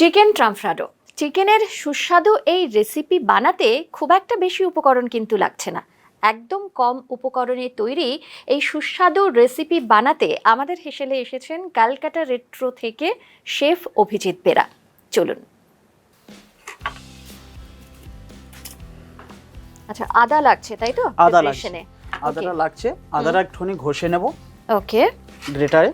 Chicken ট্রামফ্রাডো, চিকেনের সুস্বাদু এই রেসিপি বানাতে খুব একটা বেশি উপকরণ কিন্তু লাগছে না। একদম কম উপকরণে তৈরি এই সুস্বাদু রেসিপি বানাতে আমাদের হেসেলে এসেছেন ক্যালকাটা রেট্রো থেকে শেফ অভিজিৎ বেরা। চলুন। আচ্ছা, আদা লাগছে তাই তো? আদা লাগছে, আদাটা লাগছে। আদাটা একটুখানি ঘষে নেব। ওকে, গ্রেটারে।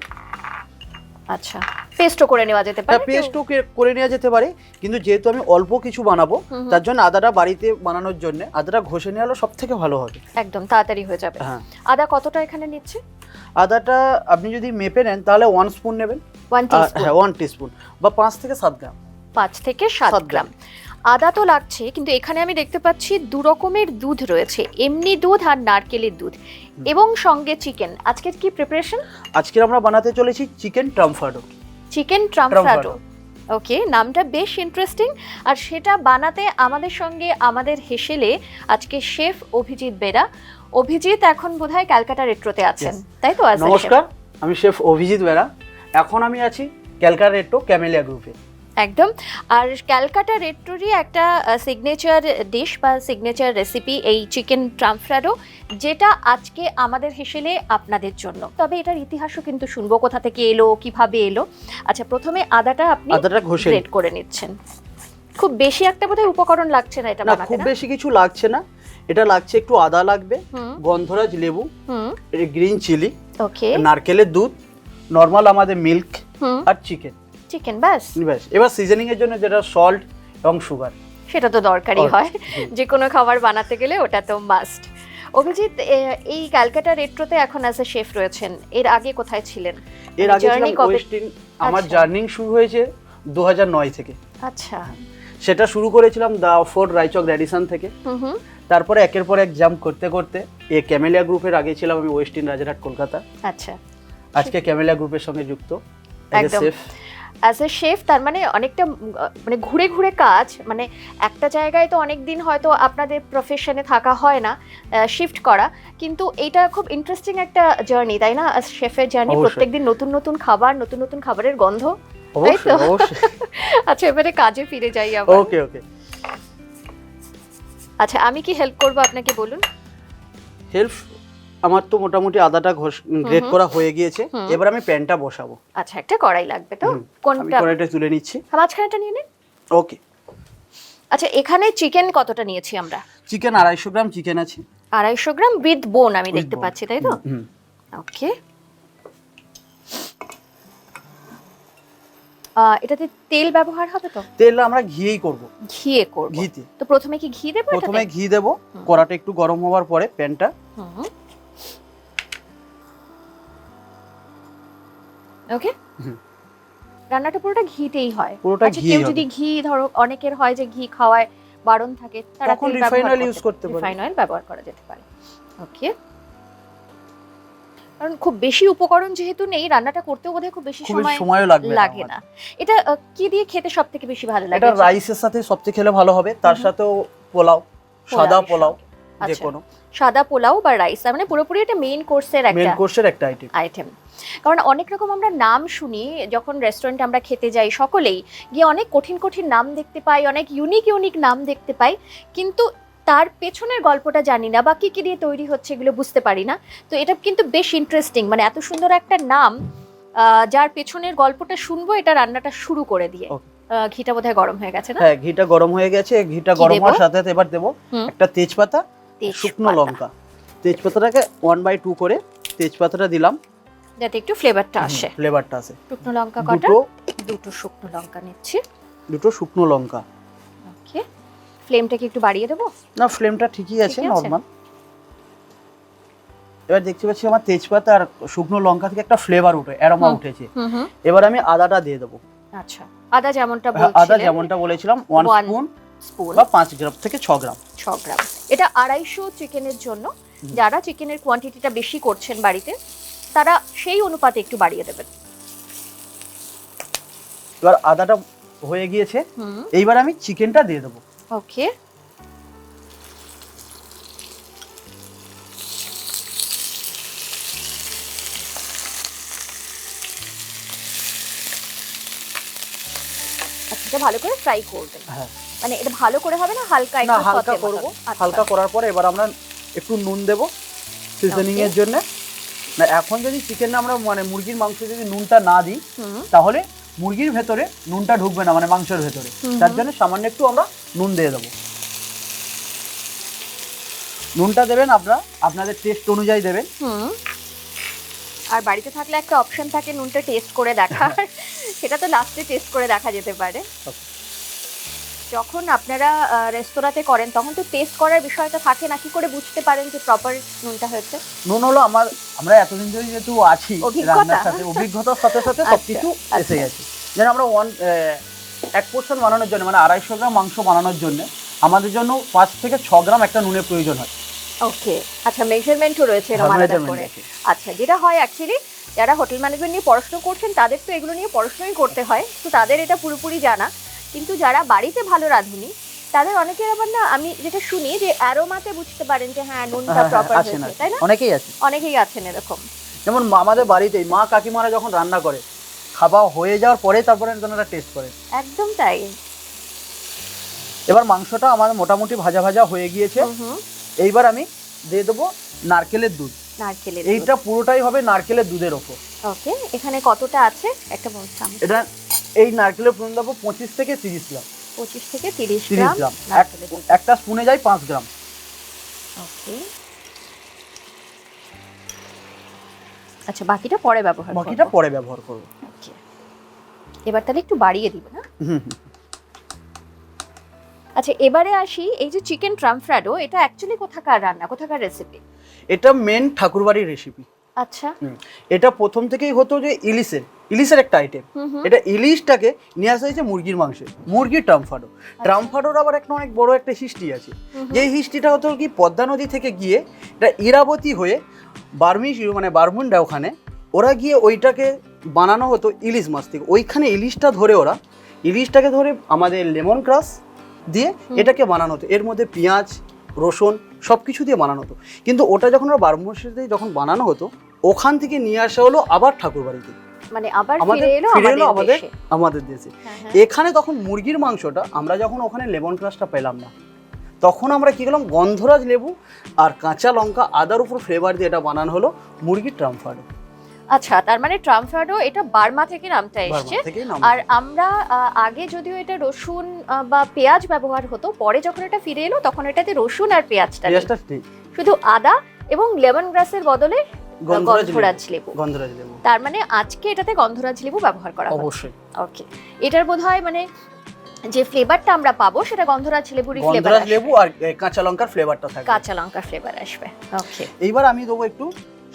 আচ্ছা, পেস্টও করে নেওয়া যেতে পারে। পেস্টও করে নেওয়া যেতে পারে, কিন্তু যেহেতু আমি অল্প কিছু বানাবো তার জন্য আদাটা বাড়িতে বানানোর জন্য আদাটা ঘষে নেওয়া হলো সব থেকে ভালো হবে। একদম তাড়াতাড়ি হয়ে যাবে। হ্যাঁ। আদা কতটা এখানে নিচ্ছে? আদাটা আপনি যদি মেপে নেন তাহলে 1 স্পুন নেবেন। 1 টিস্পুন। হ্যাঁ, 1 টিস্পুন বা 5 থেকে 7 গ্রাম। 5 থেকে 7 গ্রাম আদা তো লাগছে, কিন্তু এখানে আমি দেখতে পাচ্ছি দু রকমের দুধ রয়েছে, এমনি দুধ আর নারকেলের দুধ, এবং সঙ্গে চিকেন। আজকের কি প্রিপারেশন? আজকে আমরা বানাতে চলেছি চিকেন ট্রামফ্রাডো। চিকেন ট্রামফ্রাডো, ওকে, নামটা বেশ ইন্টারেস্টিং। আর সেটা বানাতে আমাদের সঙ্গে আমাদের হেসেলে আজকে শেফ অভিজিৎ বেরা। অভিজিৎ এখন বোধহয় ক্যালকাটা রেট্রোতে আছেন, তাই তো? নমস্কার, আমি শেফ অভিজিৎ বেরা। এখন আমি আছি ক্যালকাটা রেট্রো ক্যামেলিয়া গ্রুপে। একদম। আর ক্যালকাটা রেট্রোরই একটা সিগনেচার ডিশ বা সিগনেচার রেসিপি এই চিকেন ট্রামফ্রাডো, যেটা আজকে আমাদের হেসেলে আপনাদের জন্য। তবে এটার ইতিহাসও কিন্তু শুনবো, কোথা থেকে এলো, কিভাবে এলো। আচ্ছা, প্রথমে আদাটা আপনি গ্রেট করে নিচ্ছেন। খুব বেশি একটা বোধহয় উপকরণ লাগছে না এটা বানাতে। খুব বেশি কিছু লাগছে না। এটা লাগছে একটু আদা লাগবে, গন্ধরাজ লেবু, গ্রিন চিলি, ওকে, নারকেলের দুধ, নরমাল আমাদের মিল্ক আর চিকেন। ব্যাস। এবার সিজনিং এর জন্য যেটা সল্ট এবং সুগার, সেটা তো দরকারই হয় যে কোনো খাবার বানাতে গেলে, ওটা তো মাস্ট। অভিজিৎ, এই ক্যালকাটা রেট্রোতে এখন অ্যাজ এ শেফ রয়েছেন, এর আগে কোথায় ছিলেন? এর আগে ছিলাম ওয়েস্টিন। আমার জার্নি শুরু হয়েছে 2009 থেকে। আচ্ছা, সেটা শুরু করেছিলাম দা ফোর্ট রাইচক রেডিসন থেকে। তারপরে একের পর এক জাম্প করতে করতে এই ক্যামেলিয়া গ্রুপের আগে ছিলাম আমি ওয়েস্টিন রাজারহাট কলকাতা। আচ্ছা, আজকে ক্যামেলিয়া গ্রুপের সঙ্গে যুক্ত একদম অ্যাজ এ শেফ। তার মানে অনেকটা মানে ঘুরে ঘুরে কাজ, মানে একটা জায়গায় তো অনেক দিন হয়তো আপনাদের প্রফেশনে থাকা হয় না, শিফট করা, কিন্তু এটা খুব ইন্টারেস্টিং একটা জার্নি, তাই না? শেফের জার্নি, প্রত্যেকদিন নতুন নতুন খাবার, নতুন নতুন খাবারের গন্ধ, তাই তো? আচ্ছা, এবারে কাজে ফিরে যাই আবার। ওকে ওকে। আচ্ছা, আমি কি হেল্প করব আপনাকে, বলুন। হেল্প আমার তো মোটামুটি আদাটা গ্রেট করা হয়ে গিয়েছে। এবার আমি প্যানটা বসাবো। আচ্ছা, একটা কড়াই লাগবে তো? কোনটা? কড়াইটা তুলে নিচ্ছি। মাঝখানেটা নিয়ে নিন। ওকে। আচ্ছা, এখানে চিকেন কতটা নিয়েছি আমরা? চিকেন 250 গ্রাম চিকেন আছে। 250 গ্রাম উইথ বোন আমি দেখতে পাচ্ছি, তাই তো? ওকে। এটাতে তেল ব্যবহার হবে তো? তেল আমরা ঘিয়েই করব। ঘিয়ে করব। ঘিতে তো প্রথমে কি ঘি দেব? প্রথমে ঘি দেব। কড়াটা একটু গরম হওয়ার পরে প্যানটা। ওকে। রান্নাটা পুরোটা ঘিতেই হয়? পুরোটা ঘি। কেউ যদি ঘি, ধরো অনেকের হয় যে ঘি খাওয়ায় বারণ থাকে, তারা তখন রিফাইন অয়েল ইউজ করতে পারে। রিফাইন অয়েল ব্যবহার করা যেতে পারে। ওকে। কারণ খুব বেশি উপকরণ যেহেতু নেই, রান্নাটা করতেও বোধহয় খুব বেশি সময় লাগে না। এটা কি দিয়ে খেতে সবথেকে বেশি ভালো লাগে? এটা রাইসের সাথে সবচেয়ে খেলে ভালো হবে, তার সাথেও পোলাও, সাদা পোলাও, যে কোনো সাদা পোলাও বা রাইস, মানে পুরোপুরি এটা মেইন কোর্সের একটা আইটেম। কারণ অনেক রকম আমরা নাম শুনি যখন রেস্টুরেন্টে আমরা খেতে যাই, সকলেই গিয়ে অনেক কঠিন কঠিন নাম দেখতে পাই, অনেক ইউনিক নাম দেখতে পাই, কিন্তু তার পেছনের গল্পটা জানি না বা কি কি দিয়ে তৈরি হচ্ছে এগুলো বুঝতে পারি না। তো এটা কিন্তু বেশ ইন্টারেস্টিং, মানে এত সুন্দর একটা নাম, যার পেছনের গল্পটা শুনবো এটা রান্নাটা শুরু করে দিয়ে। ঘিটা বোধহয় গরম হয়ে গেছে না? হ্যাঁ, ঘিটা গরম হয়ে গেছে। ঘিটা গরম হওয়ার সাথে সাথে এবার দেব একটা তেজপাতা, শুকনো লঙ্কা। তেজপাতাটাকে 1/2 করে তেজপাতাটা দিলাম, যাতে একটু ফ্লেভারটা আসে। শুকনো লঙ্কা কটা? দুটো শুকনো লঙ্কা নিচ্ছি। দুটো শুকনো লঙ্কা। ওকে। ফ্লেমটা কি একটু বাড়িয়ে দেব? না, ফ্লেমটা ঠিকই আছে, নরমাল। এবার দেখতে পাচ্ছি আমার তেজপাতা আর শুকনো লঙ্কা থেকে একটা ফ্লেভার অ্যারোমা উঠেছে। এবার আমি আদাটা দিয়ে দেব। আচ্ছা, আদা যেমনটা বলেছিলাম 1 স্পুন বা 5 গ্রাম থেকে 6 গ্রাম। এটা 250 চিকেনের জন্য। যারা চিকেনের কোয়ান্টিটিটা বেশি করছেন বাড়িতে, তারা সেই অনুপাতে একটু বাড়িয়ে দেবেন। এবার আদাটা হয়ে গিয়েছে, এইবার আমি চিকেনটা দিয়ে দেব। ওকে। এটা ভালো করে ফ্রাই করবেন। হ্যাঁ, মানে এটা ভালো করে হবে না, হালকা একটু হালকা করব। হালকা করার পরে এবার আমরা একটু নুন দেব সিজনিং এর জন্য। না এখন যদি চিকেন আমরা মানে মুরগির মাংস যদি নুনটা না দিই তাহলে মুরগির ভেতরে নুনটা ঢুকবে না, মানে মাংসের ভেতরে। তার জন্য সামান্য একটু আমরা নুন দিয়ে দেবো। নুনটা দেবেন আপনারা আপনাদের টেস্ট অনুযায়ী দেবেন। আর বাড়িতে থাকলে একটা অপশন থাকে নুনটা টেস্ট করে দেখার, সেটা তো লাস্টে টেস্ট করে দেখা যেতে পারে। যখন আপনারা রেস্তোরাঁতে করেন তখন তো টেস্ট করার বিষয়টা থাকে না, কি করে বুঝতে পারেন যে প্রপার নুনটা হয়েছে? নুন হলো আমরা এতদিন ধরে যেহেতু আছি রান্নার সাথে, অভিজ্ঞতার সাথে সাথে সবকিছু এসে গেছে। যেন আমরা 1 পোর্শন বানানোর জন্য মানে 250 গ্রাম মাংস বানানোর জন্য আমাদের জন্য 5 থেকে 6 গ্রাম একটা নুনের প্রয়োজন হয়। ওকে, আচ্ছা, মেজারমেন্টও রয়েছে এরকম আলাদা করে। আচ্ছা, যেটা হয় অ্যাকচুয়ালি যারা হোটেল ম্যানেজমেন্ট নিয়ে পড়াশোনা করছেন তাদের তো এগুলো নিয়ে পড়াশোনাই করতে হয়, তো তাদের এটা পুরোপুরি জানা। কিন্তু যারা বাড়িতে ভালো রাঁধুনি তাদের অনেকের আবার না, আমি যেটা শুনি যে অ্যারোমাতে বুঝতে পারেন যে হ্যাঁ নুনটা প্রপার হয়েছে, তাই না? অনেকেই আছেন এরকম। যেমন আমাদের বাড়িতেই মা কাকিমারা যখন রান্না করে খাওয়া হয়ে যাওয়ার পরে তারপরে ওনারা টেস্ট করে। একদম তাই। এবার মাংসটা আমাদের মোটামুটি ভাজা ভাজা হয়ে গিয়েছে। এইবার আমি দিয়ে দেবো নারকেলের দুধ। এইটা পুরোটাই হবে নারকেলের দুধের ওপর। ওকে, এখানে কতটা আছে একটা বলছিলাম। এটা এই নারকেলের পুরো দেবো 25 থেকে 30 গ্রাম। 25 থেকে 30 গ্রাম। একটা স্পুনে যায় 5 গ্রাম। ওকে, আচ্ছা, বাকিটা পরে ব্যবহার করব। ওকে, এবার তাহলে একটু বাড়িয়ে দিব না? আচ্ছা, এবারে আসি, এই যে চিকেন ট্রামফ্রাডো, এটা অ্যাকচুয়ালি কোথাকার রান্না, কোথাকার রেসিপি? এটা মেন ঠাকুরবাড়ির রেসিপি। আচ্ছা, এটা প্রথম থেকেই হতো যে ইলিশের একটা আইটেম। এটা ইলিশটাকে নিয়ে আসা হয়েছে মুরগির মাংসে, মুরগির ট্রামফ্রাডো। ট্রামফ্রাডোর আবার একটা অনেক বড় একটা হিস্ট্রি আছে। যে হিস্ট্রিটা হতো কি, পদ্মা নদী থেকে গিয়ে এটা ইরাবতী হয়ে বারমুন্ডা, ওখানে ওরা গিয়ে ওইটাকে বানানো হতো ইলিশ মাছ থেকে। ওইখানে ইলিশটাকে ধরে আমাদের লেমন গ্রাস দিয়ে এটাকে বানানো হতো। এর মধ্যে পেঁয়াজ রসুন সব কিছু দিয়ে বানানো হতো। কিন্তু ওটা যখন ওরা বারমুন্ডাতে যখন বানানো হতো, ওখান থেকে নিয়ে আসা হলো আবার ঠাকুরবাড়িতে, মানে আবার ফিরে এলো আমাদের দেশে। এখানে তখন মুরগির মাংসটা আমরা যখন ওখানে লেমন গ্রাসটা পেলাম না, তখন আমরা কি করলাম, গন্ধরাজ লেবু আর কাঁচা লঙ্কা আদার উপর ফ্লেভার দিয়ে এটা বানানো হলো মুরগির ট্রামফ্রাডো। আচ্ছা, তার মানে ট্রামফ্রাডো এটা বার্মা থেকে নামটা এসেছে। আর আমরা আগে যদিও এটা রসুন বা পেঁয়াজ ব্যবহার হতো, পরে যখন এটা ফিরে এলো তখন এটাতে রসুন আর পেঁয়াজটা শুধু আদা এবং লেমন গ্রাসের বদলে গন্ধরাজ লেবু। তার মানে আজকে এটাতে গন্ধরাজ লেবু ব্যবহার করা হচ্ছে। অবশ্যই। ওকে, এটার বোধহয় মানে যে ফ্লেভারটা আমরা পাবো সেটা গন্ধরাজ লেবুরই ফ্লেভার, গন্ধরাজ লেবু আর কাঁচা লঙ্কার ফ্লেভারটা থাকবে, কাঁচা লঙ্কার ফ্লেভার আসবে। ওকে, এইবার আমি দেবো একটু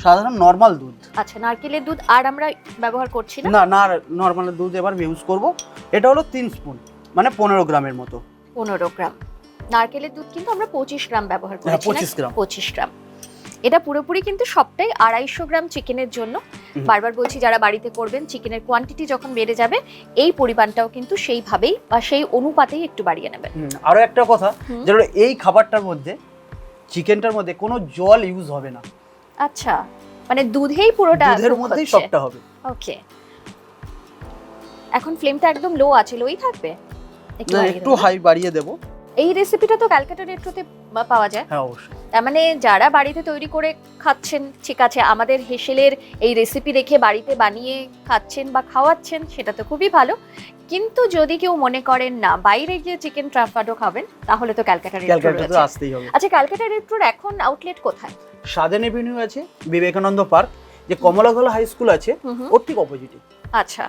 সাধারণ নরমাল দুধ। আচ্ছা, নারকেলের দুধ আর আমরা ব্যবহার করছি না? না, নরমাল দুধ এবার ইউজ করব। এটা হলো 3 স্পুন, মানে 15 গ্রামের মতো। 15 গ্রাম নারকেলের দুধ, কিন্তু আমরা 25 গ্রাম ব্যবহার করছি। 25 গ্রাম। এটা পুরোপুরি কিন্তু সবটাই 250 গ্রাম চিকেনের জন্য। বারবার বলছি, যারা বাড়িতে করবেন চিকেনের কোয়ান্টিটি যখন বেড়ে যাবে, এই পরিমাণটাও কিন্তু সেইভাবেই বা সেই অনুপাতেই একটু বাড়িয়ে নেবেন। আরো একটা কথা, যেটা এই খাবারটার মধ্যে, চিকেনটার মধ্যে কোনো জল ইউজ হবে না। আচ্ছা, মানে দুধেই পুরোটা, দুধের মধ্যেই সবটা হবে। ওকে, এখন ফ্লেমটা একদম লো আছে, লোই থাকবে? একটু হাই বাড়িয়ে দেব। এই রেসিপিটা তো ক্যালকাটা রেট্রোতে পাওয়া যায়? হ্যাঁ, অবশ্যই। তার মানে যারা বাড়িতে তৈরি করে খাচ্ছেন, ঠিক আছে, আমাদের হেসেলের এই রেসিপি দেখে বাড়িতে বানিয়ে খাচ্ছেন বা খাওয়াচ্ছেন, সেটা তো খুবই ভালো। কিন্তু যদি কেউ মনে করেন না বাইরে গিয়ে চিকেন ট্রামফ্রাডো খাবেন, তাহলে তো ক্যালকাটা রেট্রো আসতেই হবে। আচ্ছা, ক্যালকাটা রেট্রোর এখন আউটলেট কোথায়? সাদেন এভিনিউ আছে, বিবেকানন্দ পার্ক, যে কমলাগলা হাই স্কুল আছে ওর ঠিক অপোজিটে। আচ্ছা,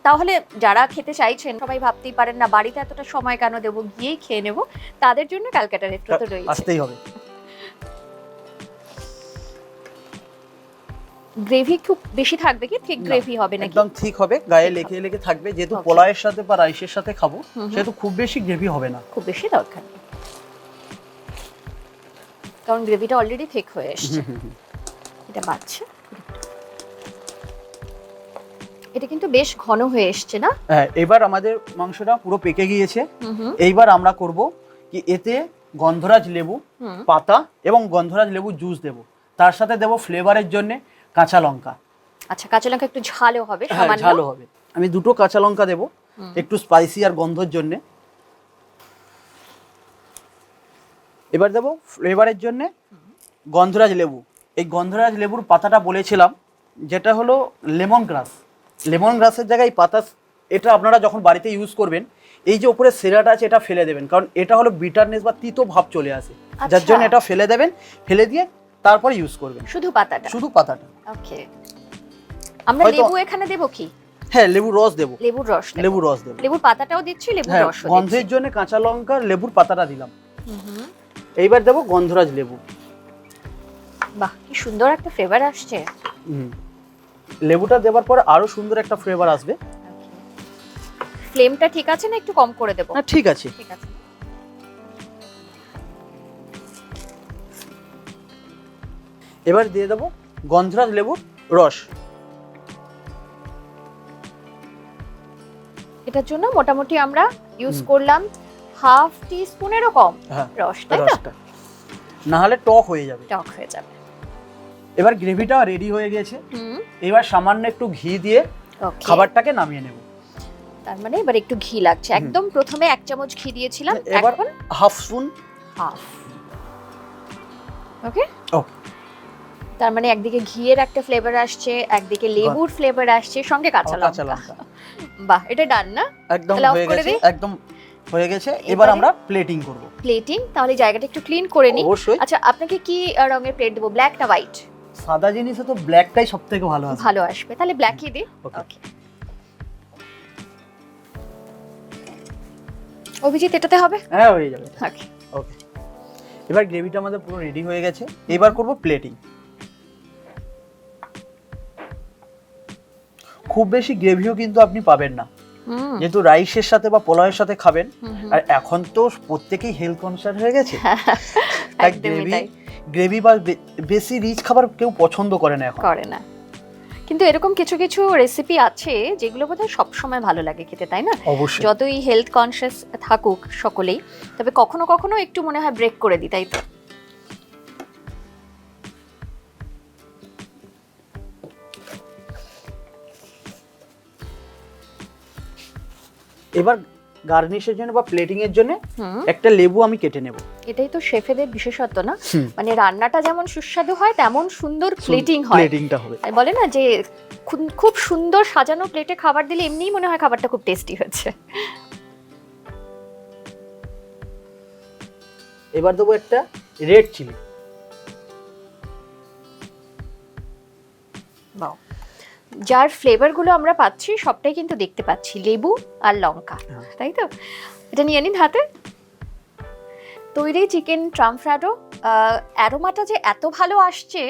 তাহলে যারা খেতে চাইছেন, সবাই ভাবতেই পারেন না বাড়িতে এতটা সময় কেন দেবো, গিয়েই খেয়ে নেব, তাদের জন্য ক্যালকাটা রেট্রো তো রয়েছে, আসতেই হবে। গ্রেভি খুব বেশি থাকবে কি ঠিক গ্রেভি হবে নাকি? একদম ঠিক হবে, গায়ে লেগে লেগে থাকবে। যেহেতু পোলাওয়ের সাথে বা রাইসের সাথে খাবো, সেহেতু খুব বেশি গ্রেভি হবে না, খুব বেশি দরকার নেই, কারণ গ্রেভিটা অলরেডি ঠিক হয়ে এসেছে। এটা বাড়ছে, এটা কিন্তু বেশ ঘন হয়ে এসছে না? হ্যাঁ, এবার আমাদের মাংসটা পুরো পেকে গিয়েছে। এইবার আমরা করব কি, এতে গন্ধরাজ লেবু পাতা এবং গন্ধরাজ লেবু জুস দেব, তার সাথে দেব ফ্লেভারের জন্য কাঁচা লঙ্কা। আচ্ছা, কাঁচা লঙ্কা একটু ঝালও হবে, সামান্য ঝালও হবে। আমি 2টো কাঁচা লঙ্কা দেব, একটু স্পাইসি আর গন্ধর জন্য। এবার দেবো ফ্লেভারের জন্য গন্ধরাজ লেবু। এই গন্ধরাজ লেবুর পাতাটা বলেছিলাম, যেটা হলো লেমন গ্রাস। লেমন গ্রাসের জায়গায় পাতা, এটা আপনারা যখন বাড়িতে ইউজ করবেন, এই যে উপরে সেরাটা আছে এটা ফেলে দেবেন, কারণ এটা হলো বিটারনেস বা তিতো ভাব চলে আসে, যার জন্য এটা ফেলে দেবেন। ফেলে দিয়ে তারপর ইউজ করবেন শুধু পাতাটা। শুধু পাতাটা। ওকে, আমরা লেবু এখানে দেব কি? হ্যাঁ, লেবুর রস দেব। লেবুর রস, লেবুর রস দেব। লেবুর পাতাটাও দিচ্ছি, লেবুর রসও দিচ্ছি। গন্ধের জন্য কাঁচা লঙ্কা, লেবুর পাতাটা দিলাম। এইবার দেব গন্ধরাজ লেবু। বাহ, কি সুন্দর একটা ফ্লেভার আসছে। লেবুটা দেওয়ার পর আরো সুন্দর একটা ফ্লেভার আসবে। ফ্লেমটা ঠিক আছে না একটু কম করে দেব? না, ঠিক আছে। ঠিক আছে। এবার দিয়ে দেব গন্ধরাজ লেবুর রস। এটার জন্য মোটামুটি আমরা ইউজ করলাম হাফ টিস্পুনেরও কম রস, তাই তো? না হলে টক হয়ে যাবে। টক হয়ে যাবে। এবার গ্রেভিটা রেডি হয়ে গেছে। এবার সামান্য একটু ঘি দিয়ে খাবারটাকে নামিয়ে নেব। তার মানে এবার একটু ঘি লাগছে। একদম প্রথমে 1 চামচ ঘি দিয়েছিলাম, এখন হাফ স্পুন। ওকে ওকে। তার মানে একদিকে ঘিয়ের একটা ফ্লেভার আসছে, একদিকে লেবুর ফ্লেভার আসছে, সঙ্গে কাঁচা লঙ্কা। বাহ, এটা ডান না? একদম হয়ে গেছে, একদম হয়ে গেছে। এবার আমরা প্লেটিং করব। প্লেটিং, তাহলে জায়গাটা একটু ক্লিন করে নিই। অবশ্যই। আচ্ছা, আপনাকে কি রঙের প্লেট দেব, ব্ল্যাক না হোয়াইট? সাদা জিনিসে তো ব্ল্যাকটাই সবথেকে ভালো আসবে, তাহলে ব্ল্যাকই দিই। ওকে। অভিজিৎ, এটাতে হবে? হ্যাঁ, হয়ে যাবে। ওকে ওকে। এবার গ্রেভিটা আমাদের পুরো রেডি হয়ে গেছে। এবার করব প্লেটিং। খুব বেশি গ্রেভিও কিন্তু আপনি পাবেন না, যেহেতু রাইসের সাথে বা পোলাওয়ের সাথে খাবেন। আর এখন তো প্রত্যেকেই হেলথ কনসাস হয়ে গেছে, তাই গ্রেভি বা বেশি রিচ খাবার কেউ পছন্দ করে না এখন। করে না, কিন্তু এরকম কিছু কিছু রেসিপি আছে যেগুলো বোধহয় সবসময় ভালো লাগে খেতে, তাই না? অবশ্যই। যতই হেলথ কনসিয়াস থাকুক সকলেই, তবে কখনো কখনো একটু মনে হয় ব্রেক করে দিই, তাই তো? এবার গার্নিশের জন্য বা প্লেটিং এর জন্য একটা লেবু আমি কেটে নেব। এটাই তো শেফেদের বিশেষত্ব না, মানে রান্নাটা যেমন সুস্বাদু হয় তেমন সুন্দর প্লেটিং হয়। প্লেটিংটা হবে, বলে না যে খুব সুন্দর সাজানো প্লেটে খাবার দিলে এমনিই মনে হয় খাবারটা খুব টেস্টি হচ্ছে। এবার দেবো একটা রেড চিলি। যার ফ্লেভারগুলো আমরা পাচ্ছি সবটাই কিন্তু দেখতে পাচ্ছি লেবু আর লঙ্কা, তাই তো? এটা নিয়ে নিন হাতে। তৈরি চিকেন ট্রামফ্রাডো। অ্যারোমাটা যে এত ভালো আসছে,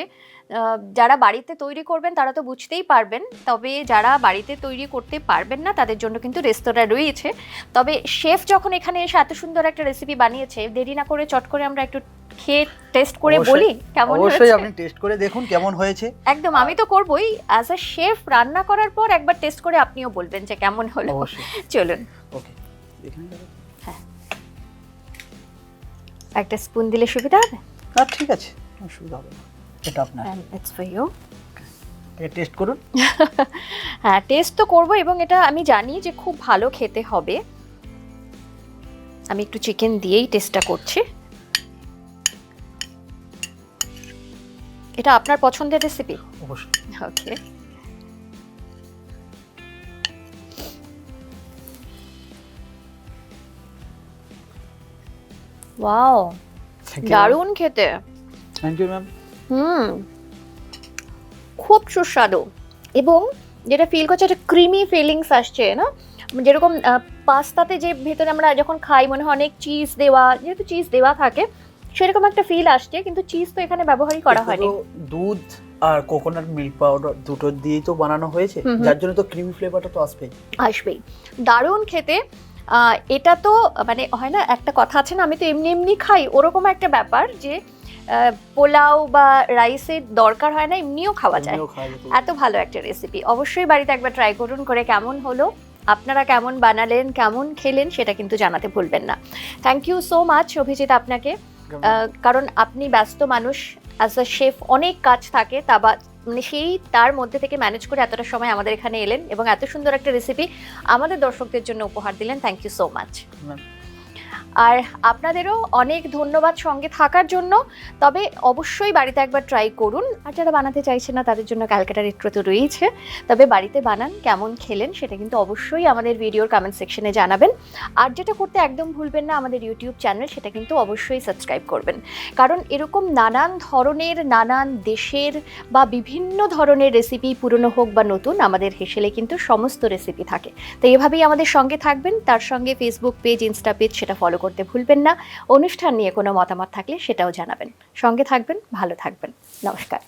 যারা বাড়িতে তৈরি করবেন তারা তো বুঝতেই পারবেন, তবে যারা বাড়িতে তৈরি করতে পারবেন না তাদের জন্য কিন্তু রেস্তোরাঁ রয়েছে। তবে শেফ যখন এখানে এসে এত সুন্দর একটা রেসিপি বানিয়েছে, দেরি না করে চট করে আমরা একটু খেয়ে টেস্ট করে বলি কেমন হয়েছে। অবশ্যই আপনি টেস্ট করে দেখুন কেমন হয়েছে। একদম, আমি তো করবই। অ্যাজ আ শেফ রান্না করার পর একবার টেস্ট করে আপনিও বলবেন যে কেমন হলো। চলুন। ওকে, হ্যাঁ, একটা স্পুন দিলে সুবিধা হবে? ঠিক আছে, অসুবিধা হবে না। এটা আপনার, ইটস ফর ইউ। টেস্ট করুন। হ্যাঁ, টেস্ট তো করব, এবং এটা আমি জানি যে খুব ভালো খেতে হবে। আমি একটু চিকেন দিয়েই টেস্টটা করছি। এটা আপনার পছন্দের রেসিপি? অবশ্যই। ওকে। ওয়াও, দারুণ খেতে। Thank you ma'am. খুব সুস্বাদু, এবং যেটা ফিল করছে একটা ক্রিমি ফিলিংস আসছে না, যেরকম পাস্তাতে যে ভেতরে আমরা যখন খাই মনে হয় অনেক চিজ দেওয়া, যেহেতু চিজ দেওয়া থাকে সেরকম একটা ফিল আসছে, কিন্তু চিজ তো এখানে ব্যবহারই করা হয়নি। দুধ আর কোকোনাট মিল্ক পাউডার দুটো দিয়েই তো বানানো হয়েছে, যার জন্য তো ক্রিমি ফ্লেভারটা তো আসবেই। দারুণ খেতে। এটা তো মানে হয় না, একটা কথা আছে না, আমি তো এমনি এমনি খাই, ওরকম একটা ব্যাপার যে পোলাও বা রাইসের দরকার হয় না, এমনিও খাওয়া যায়। এত ভালো একটা রেসিপি। অবশ্যই বাড়িতে একবার ট্রাই করুন, করে কেমন হলো, আপনারা কেমন বানালেন, কেমন খেলেন সেটা কিন্তু জানাতে ভুলবেন না। Thank you so much Abhijit আপনাকে, কারণ আপনি ব্যস্ত মানুষ, অ্যাজ আ শেফ অনেক কাজ থাকে, মানে সেই তার মধ্যে থেকে ম্যানেজ করে এতটা সময় আমাদের এখানে এলেন এবং এত সুন্দর একটা রেসিপি আমাদের দর্শকদের জন্য উপহার দিলেন। Thank you so much. আর আপনাদেরও অনেক ধন্যবাদ সঙ্গে থাকার জন্য। তবে অবশ্যই বাড়িতে একবার ট্রাই করুন, আর যারা বানাতে চাইছে না তাদের জন্য ক্যালকাটা রেট্রো তো রয়েছে। তবে বাড়িতে বানান, কেমন খেলেন সেটা কিন্তু অবশ্যই আমাদের ভিডিওর কমেন্ট সেকশনে জানাবেন। আর যেটা করতে একদম ভুলবেন না, আমাদের ইউটিউব চ্যানেল সেটা কিন্তু অবশ্যই সাবস্ক্রাইব করবেন, কারণ এরকম নানান ধরনের, নানান দেশের বা বিভিন্ন ধরনের রেসিপি, পুরনো হোক বা নতুন, আমাদের হেসেলে কিন্তু সমস্ত রেসিপি থাকে। তো এভাবেই আমাদের সঙ্গে থাকবেন, তার সঙ্গে ফেসবুক পেজ, ইনস্টা পেজ সেটা ফলো করতে ভুলবেন না। অনুষ্ঠান নিয়ে কোনো মতামত থাকলে সেটাও জানাবেন। সঙ্গে থাকবেন, ভালো থাকবেন। নমস্কার।